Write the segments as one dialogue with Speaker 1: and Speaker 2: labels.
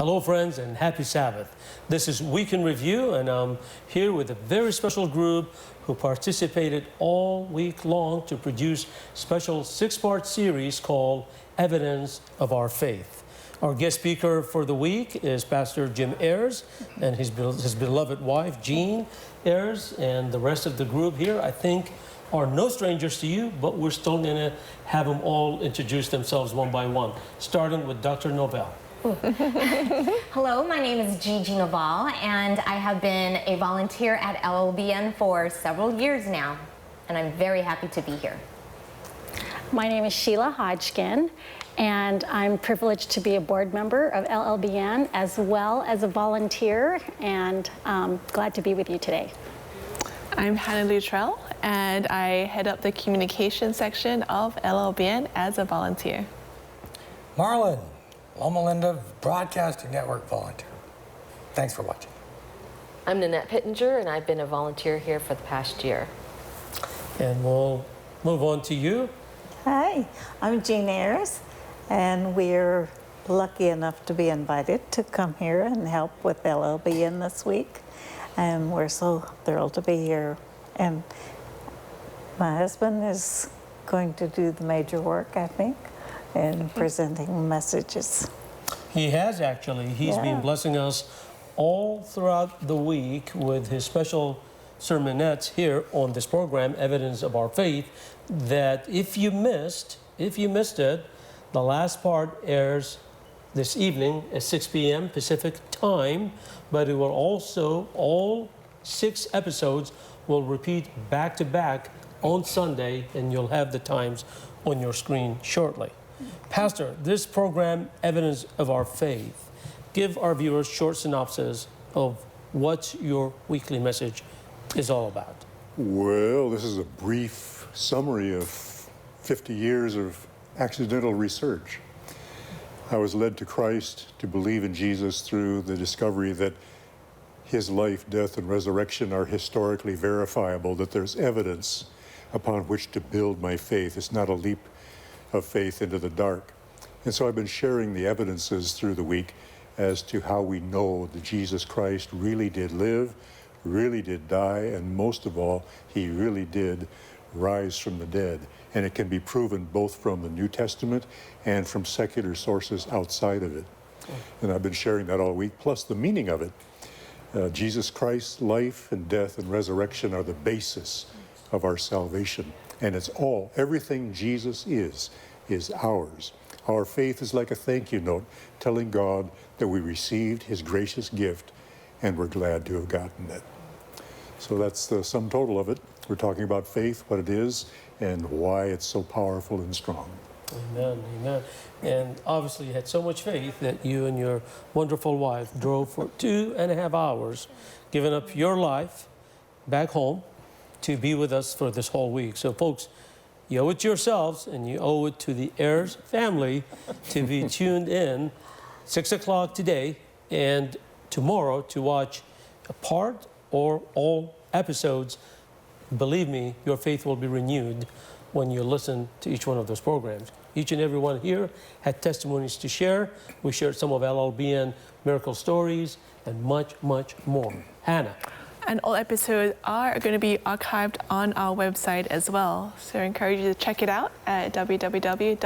Speaker 1: Hello, friends, and happy Sabbath. This is Week in Review, and I'm here with a very special group who participated all week long to produce a special 6-part series called Evidence of Our Faith. Our guest speaker for the week is Pastor Jim Ayers and his beloved wife, Jean Ayers, and the rest of the group here, I think, are no strangers to you, but we're still going to have them all introduce themselves one by one, starting with Dr. Novell.
Speaker 2: Hello, my name is Gigi Novell, and I have been a volunteer at LLBN for several years now, and I'm very happy to be here.
Speaker 3: My name is SHEILA HODGKIN, and I'm privileged to be a board member of LLBN as well as a volunteer, and glad to be with you today.
Speaker 4: I'm LUTTRELL, and I head up the communication section of LLBN as a volunteer.
Speaker 5: MARLON, Loma Linda Broadcasting Network volunteer. Thanks for watching.
Speaker 6: I'm Nanette Pittenger, and I've been a volunteer here for the past year.
Speaker 1: And we'll move on to you.
Speaker 7: Hi, I'm Jean Ayers, and we're lucky enough to be invited to come here and help with LLBN this week. And we're so thrilled to be here. And my husband is going to do the major work, I think, in presenting messages.
Speaker 1: He has actually. He's been blessing us all throughout the week with his special sermonettes here on this program, Evidence of Our Faith, that if you missed it, the last part airs this evening at 6 p.m. Pacific time, but it will also, all 6 episodes will repeat back to back on Sunday, and you'll have the times on your screen shortly. Pastor, this program, Evidence of Our Faith, give our viewers a short synopsis of what your weekly message is all about.
Speaker 8: Well, this is a brief summary of 50 years of accidental research. I was led to Christ to believe in Jesus through the discovery that his life, death, and resurrection are historically verifiable, that there's evidence upon which to build my faith. It's not a leap of faith into the dark. And so I've been sharing the evidences through the week as to how we know that Jesus Christ really did live, really did die, and most of all, he really did rise from the dead. And it can be proven both from the New Testament and from secular sources outside of it. And I've been sharing that all week, plus the meaning of it. Jesus Christ's life and death and resurrection are the basis of our salvation. And it's all, everything Jesus is ours. Our faith is like a thank you note telling God that we received his gracious gift and we're glad to have gotten it. So that's the sum total of it. We're talking about faith, what it is, and why it's so powerful and strong.
Speaker 1: Amen, amen. And obviously you had so much faith that you and your wonderful wife drove for 2.5 hours, giving up your life back home to be with us for this whole week. So folks, you owe it to yourselves and you owe it to the Ayers family to be tuned in 6 o'clock today and tomorrow to watch a part or all episodes. Believe me, your faith will be renewed when you listen to each one of those programs. Each and every one here had testimonies to share. We shared some of LLBN miracle stories and much, much more. Hannah.
Speaker 4: And all episodes are going to be archived on our website as well. So I encourage you to check it out at www.llbn.tv.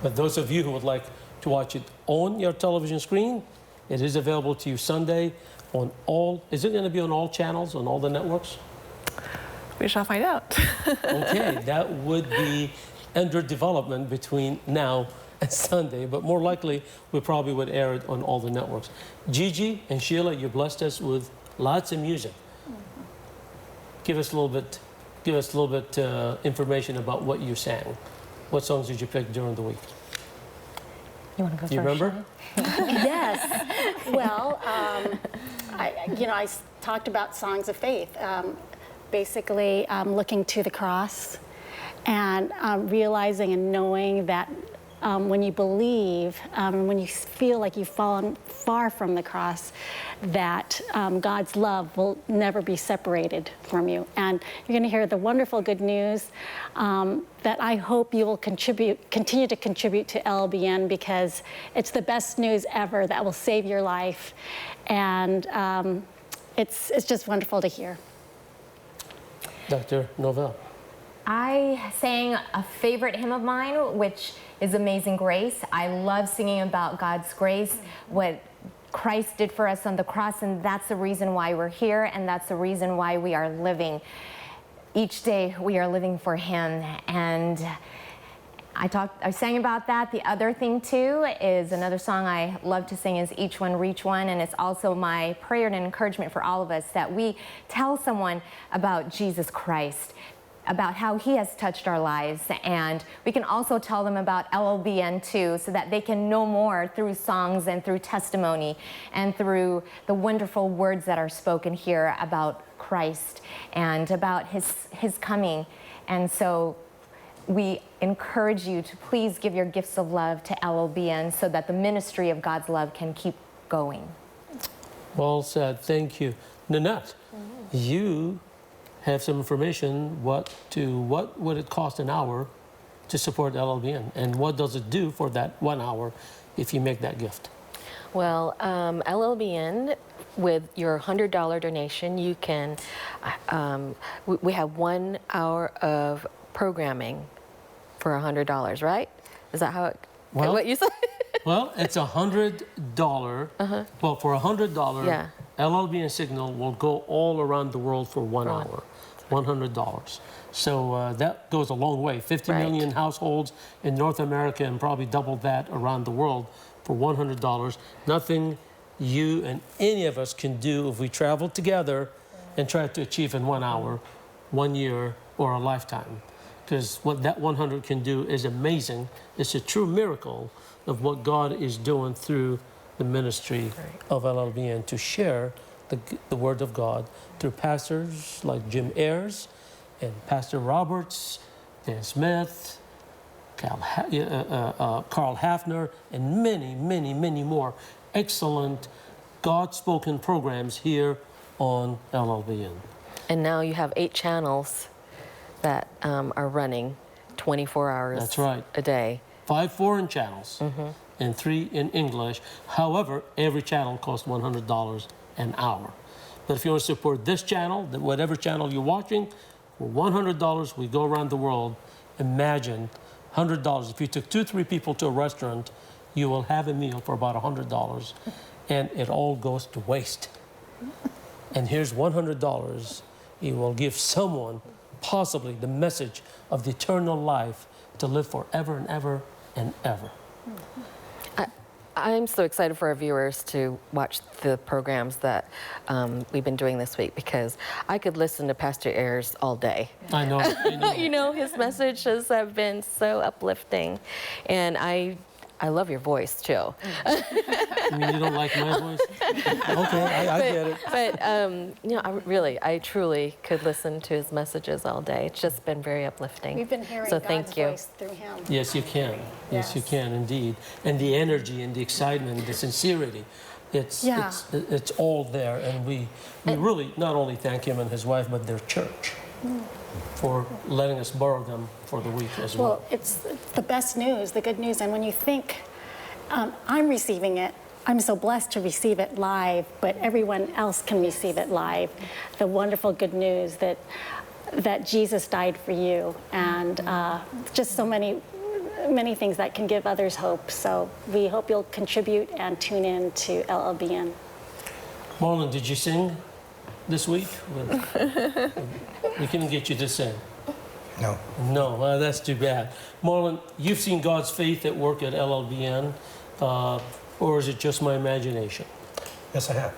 Speaker 1: But those of you who would like to watch it on your television screen, it is available to you Sunday on all, is it going to be on all channels, on all the networks?
Speaker 4: We shall find out.
Speaker 1: Okay, that would be under development between now and Sunday, but more likely we probably would air it on all the networks. Gigi and SHEILA, you blessed us with lots of music. Give us a little bit information about what you sang. What songs did you pick during the week?
Speaker 2: You want to go first?
Speaker 1: Do you remember?
Speaker 3: Yes. Well, I talked about songs of faith. Basically, looking to the cross and realizing and knowing that when you believe, when you feel like you've fallen far from the cross, that God's love will never be separated from you. And you're going to hear the wonderful good news that I hope you will continue to contribute to LLBN, because it's the best news ever that will save your life. And it's just wonderful to hear.
Speaker 1: Dr. Novell.
Speaker 2: I sang a favorite hymn of mine, which is Amazing Grace. I love singing about God's grace, what Christ did for us on the cross, and that's the reason why we're here, and that's the reason why we are living. Each day we are living for Him, and I sang about that. The other thing too is another song I love to sing is Each One Reach One, and it's also my prayer and encouragement for all of us that we tell someone about Jesus Christ, about how He has touched our lives, and we can also tell them about LLBN too, so that they can know more through songs and through testimony and through the wonderful words that are spoken here about Christ and about His coming. And so we encourage you to please give your gifts of love to LLBN so that the ministry of God's love can keep going.
Speaker 1: Well said. Thank you. Nanette, you have some information. What would it cost an hour to support LLBN, and what does it do for that 1 hour if you make that gift?
Speaker 6: Well, LLBN, with your $100 donation, you can, we have 1 hour of programming for $100, right? Is that how it,
Speaker 1: Well,
Speaker 6: what you said?
Speaker 1: Well, it's $100. Well, for $100,
Speaker 6: Yeah.
Speaker 1: LLBN Signal will go all around the world for 1 hour, $100. So that goes a long way. 50
Speaker 6: Right.
Speaker 1: million households in North America, and probably double that around the world for $100. Nothing you and any of us can do if we travel together and try to achieve in 1 hour, 1 year, or a lifetime. Because what that 100 can do is amazing. It's a true miracle of what God is doing through the ministry of LLBN to share the Word of God through pastors like Jim Ayers and Pastor Roberts, Dan Smith, Carl Hafner, and many, many, many more excellent God-spoken programs here on LLBN.
Speaker 6: And now you have 8 channels that are running 24 hours
Speaker 1: That's right.
Speaker 6: a day.
Speaker 1: 5 foreign channels and 3 in English. However, every channel costs $100 an hour. But if you want to support this channel, whatever channel you're watching, for $100, we go around the world. Imagine $100. If you took 2-3 people to a restaurant, you will have a meal for about $100, and it all goes to waste. And here's $100. You will give someone possibly the message of the eternal life to live forever and ever and ever.
Speaker 6: I'm so excited for our viewers to watch the programs that we've been doing this week, because I could listen to Pastor Ayers all day.
Speaker 1: I know.
Speaker 6: You know, his messages have been so uplifting, and I love your voice too.
Speaker 1: You mean you don't like my voice? Okay, I get it.
Speaker 6: But you know, I truly could listen to his messages all day. It's just been very uplifting.
Speaker 3: We've been hearing
Speaker 6: so
Speaker 3: God's
Speaker 6: thank you.
Speaker 3: voice through him.
Speaker 1: Yes, you can. Yes, you can indeed. And the energy and the excitement and the sincerity, it's all there. And we really not only thank him and his wife, but their church for letting us borrow them for the week as well.
Speaker 3: Well, it's the best news, the good news. And when you think, I'm receiving it, I'm so blessed to receive it live, but everyone else can receive it live. The wonderful good news that Jesus died for you, and just so many things that can give others hope. So we hope you'll contribute and tune in to LLBN.
Speaker 1: Marlon, did you sing this week? We couldn't get you to sing.
Speaker 5: No.
Speaker 1: No, well, that's too bad. Marlon, you've seen God's faith at work at LLBN, or is it just my imagination?
Speaker 5: Yes, I have.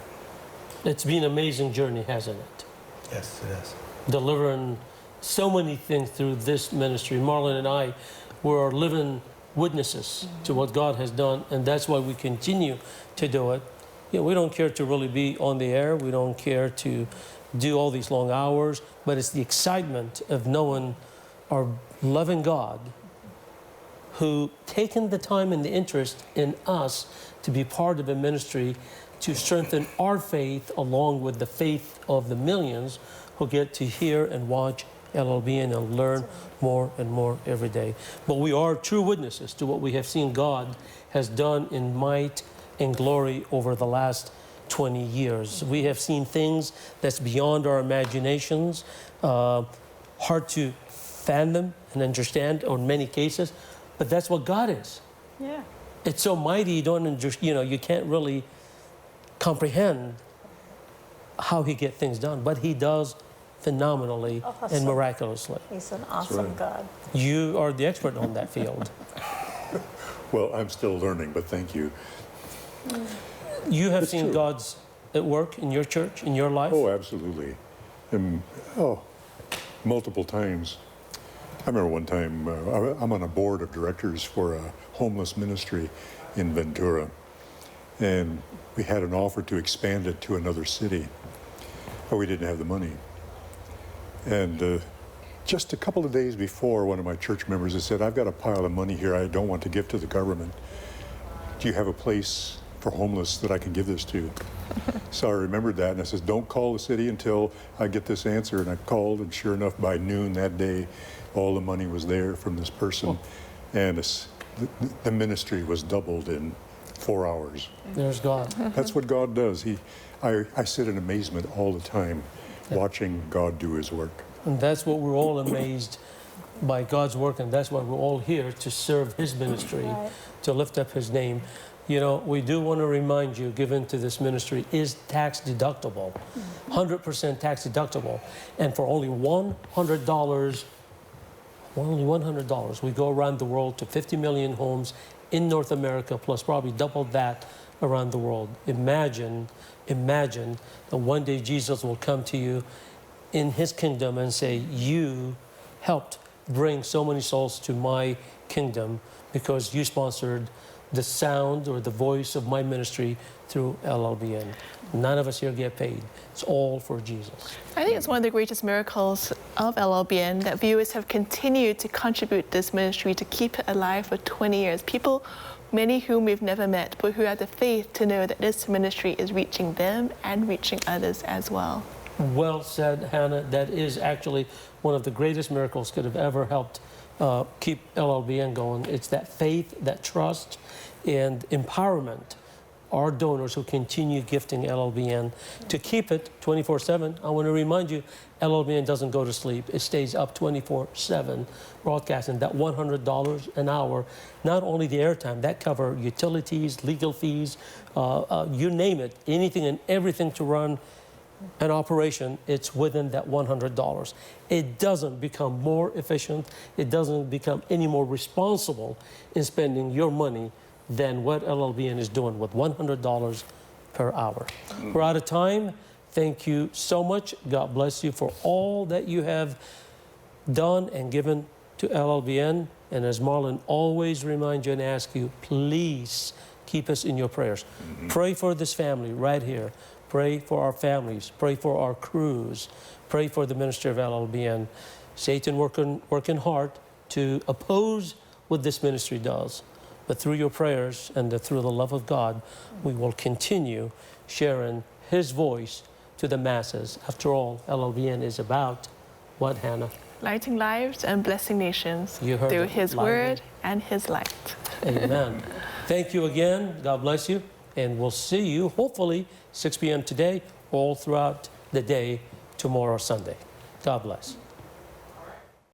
Speaker 1: It's been an amazing journey, hasn't it?
Speaker 5: Yes, it is.
Speaker 1: Delivering so many things through this ministry. Marlon and I were living witnesses to what God has done, and that's why we continue to do it. You know, we don't care to really be on the air. We don't care to do all these long hours, but it's the excitement of knowing our loving God who taken the time and the interest in us to be part of a ministry to strengthen our faith along with the faith of the millions who get to hear and watch LLBN and learn more and more every day. But we are true witnesses to what we have seen God has done in might and glory over the last 20 years. We have seen things that's beyond our imaginations, hard to fathom and understand in many cases, but that's what God is.
Speaker 7: Yeah.
Speaker 1: It's so mighty, you can't really comprehend how he gets things done, but he does phenomenally and
Speaker 7: Awesome.
Speaker 1: miraculously.
Speaker 7: He's an awesome
Speaker 8: right.
Speaker 7: God.
Speaker 1: You are the expert on that field.
Speaker 8: Well, I'm still learning, but thank you.
Speaker 1: You have
Speaker 8: It's
Speaker 1: seen
Speaker 8: true.
Speaker 1: God's at work in your church, in your life?
Speaker 8: Oh, absolutely. And, multiple times. I remember one time, I'm on a board of directors for a homeless ministry in Ventura. And we had an offer to expand it to another city, but we didn't have the money. And just a couple of days before, one of my church members had said, I've got a pile of money here I don't want to give to the government. Do you have a place for homeless that I can give this to? So I remembered that, and I said, don't call the city until I get this answer. And I called, and sure enough, by noon that day, all the money was there from this person. And the ministry was doubled in 4 hours.
Speaker 1: There's God.
Speaker 8: That's what God does. I sit in amazement all the time, watching God do his work.
Speaker 1: And that's what we're all amazed by God's work, and that's why we're all here to serve his ministry, to lift up his name. You know, we do want to remind you, given to this ministry is tax deductible, 100% tax deductible. And for only $100, we go around the world to 50 million homes in North America, plus probably double that around the world. Imagine that one day Jesus will come to you in his kingdom and say, you helped bring so many souls to my kingdom because you sponsored the sound or the voice of my ministry through LLBN. None of us here get paid. It's all for Jesus.
Speaker 4: I think it's one of the greatest miracles of LLBN that viewers have continued to contribute this ministry to keep it alive for 20 years. People, many whom we've never met, but who have the faith to know that this ministry is reaching them and reaching others as well.
Speaker 1: Well said, Hannah. That is actually one of the greatest miracles could have ever helped keep LLBN going. It's that faith, that trust, and empowerment. Our donors who continue gifting LLBN to keep it 24/7. I want to remind you, LLBN doesn't go to sleep. It stays up 24/7 broadcasting. That $100 an hour, not only the airtime, that cover utilities, legal fees, you name it, anything and everything to run an operation, it's within that $100. It doesn't become more efficient. It doesn't become any more responsible in spending your money than what LLBN is doing with $100 per hour. We're out of time. Thank you so much. God bless you for all that you have done and given to LLBN. And as Marlon always reminds you and asks you, please keep us in your prayers. Pray for this family right here. Pray for our families. Pray for our crews. Pray for the ministry of LLBN. Satan working hard to oppose what this ministry does. But through your prayers and through the love of God, we will continue sharing his voice to the masses. After all, LLBN is about what, Hannah?
Speaker 4: Lighting lives and blessing nations
Speaker 1: You heard
Speaker 4: through
Speaker 1: it.
Speaker 4: his
Speaker 1: Lighting.
Speaker 4: word and his light.
Speaker 1: Amen. Thank you again. God bless you. And we'll see you, hopefully, 6 p.m. today, all throughout the day tomorrow, Sunday. God bless.